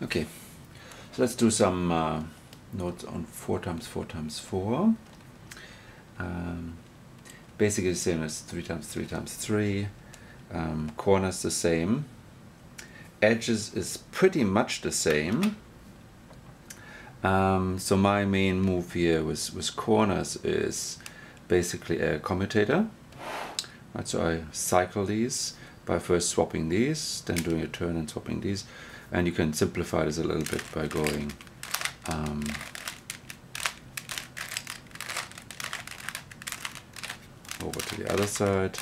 Okay, so let's do some notes on 4 times 4 times 4. Basically the same as 3 times 3 times 3. Corners the same. Edges is pretty much the same. So my main move here with corners is basically a commutator. Right, so I cycle these by first swapping these, then doing a turn and swapping these. And you can simplify this a little bit by going over to the other side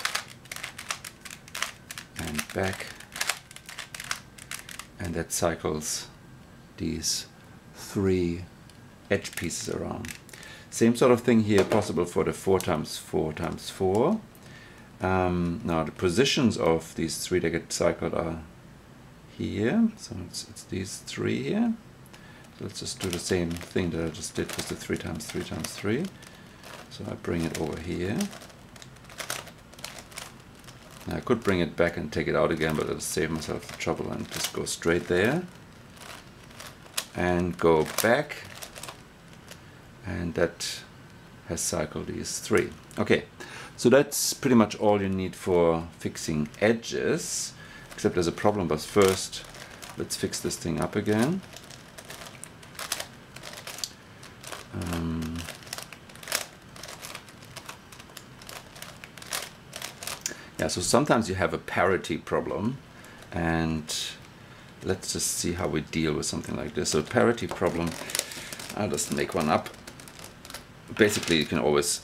and back, and that cycles these 3 edge pieces around. Same sort of thing here possible for the 4 times 4 times 4. Now the positions of these 3 that get cycled are here, so it's these 3 here. So let's just do the same thing that I just did with the 3 times 3 times 3. So I bring it over here. Now I could bring it back and take it out again, but I'll save myself the trouble and just go straight there and go back, and that has cycled these 3. Okay, so that's pretty much all you need for fixing edges, except there's a problem. But first let's fix this thing up again. Yeah, so sometimes you have a parity problem, and let's just see how we deal with something like this. So parity problem, I'll just make one up. Basically you can always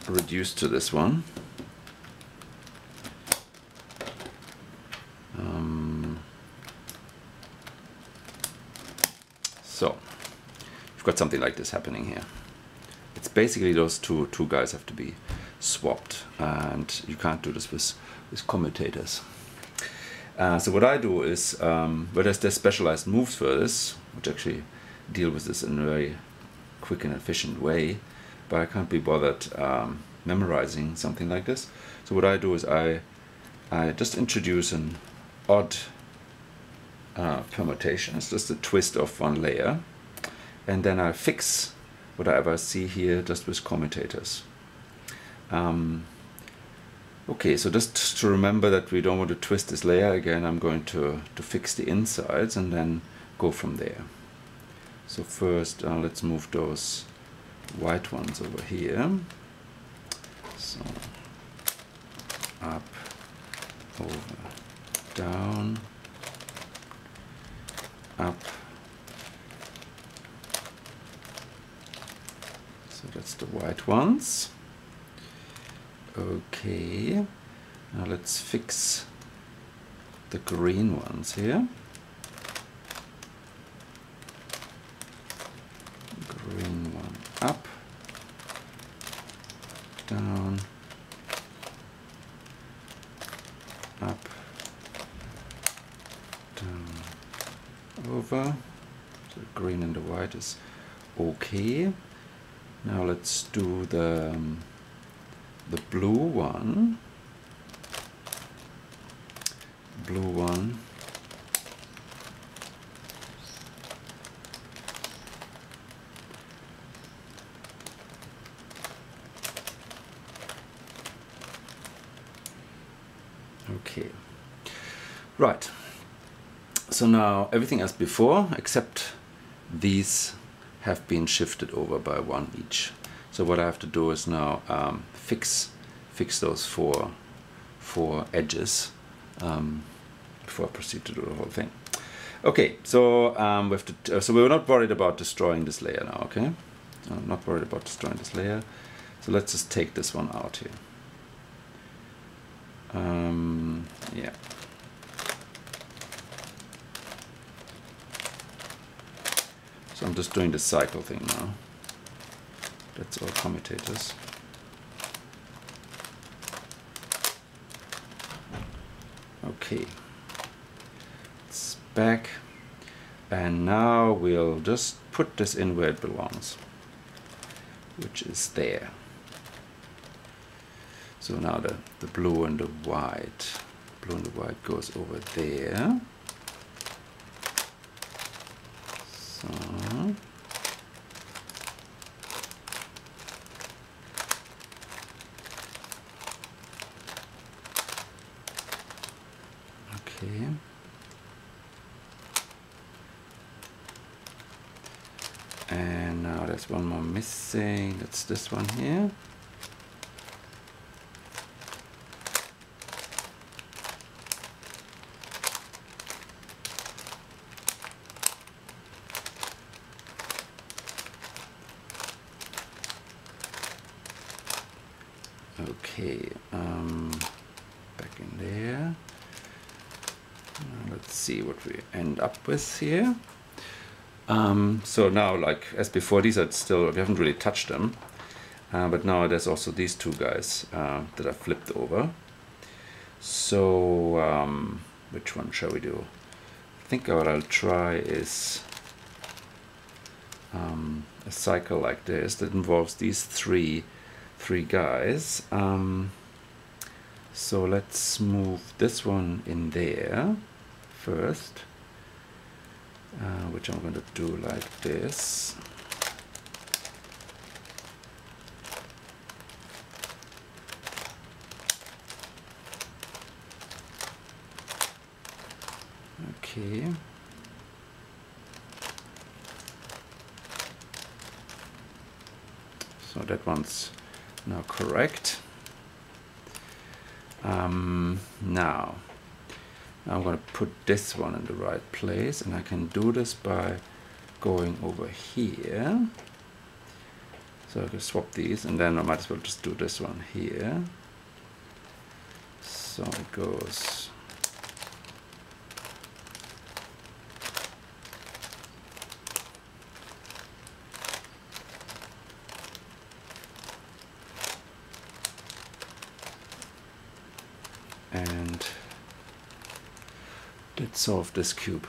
reduce to this one. So you've got something like this happening here. It's basically those two guys have to be swapped, and you can't do this with commutators. So what I do is, well, there's specialized moves for this, which actually deal with this in a very quick and efficient way, but I can't be bothered memorizing something like this. So what I do is I just introduce an odd permutation. It's just a twist of one layer, and then I fix whatever I see here just with commutators. Okay, so just to remember that we don't want to twist this layer again, I'm going to fix the insides and then go from there. So first let's move those white ones over here. So up, over, down, up. So that's the white ones. Okay, now let's fix the green ones here. Green one up, down, up, down, over. So the green and the white is okay. Now let's do the blue one. Blue one. Okay. Right. So now everything as before, except these have been shifted over by 1 each. So what I have to do is now fix those four edges before I proceed to do the whole thing. Okay, so so we're not worried about destroying this layer now. Okay, I'm not worried about destroying this layer. So let's just take this one out here. Yeah. So I'm just doing the cycle thing now. That's all commutators. Okay, it's back, and now we'll just put this in where it belongs, which is there. So now the blue and the white goes over there. there's one more missing. That's this one here. Okay, back in there. Let's see what we end up with here. So now, like as before, these are still, we haven't really touched them, but now there's also these two guys that are flipped over. So which one shall we do? I think what I'll try is a cycle like this that involves these three guys. So let's move this one in there first, which I'm going to do like this. Okay. So that one's now correct. Now I'm going to put this one in the right place, and I can do this by going over here. So I can swap these, and then I might as well just do this one here. So it goes and let's solve this cube.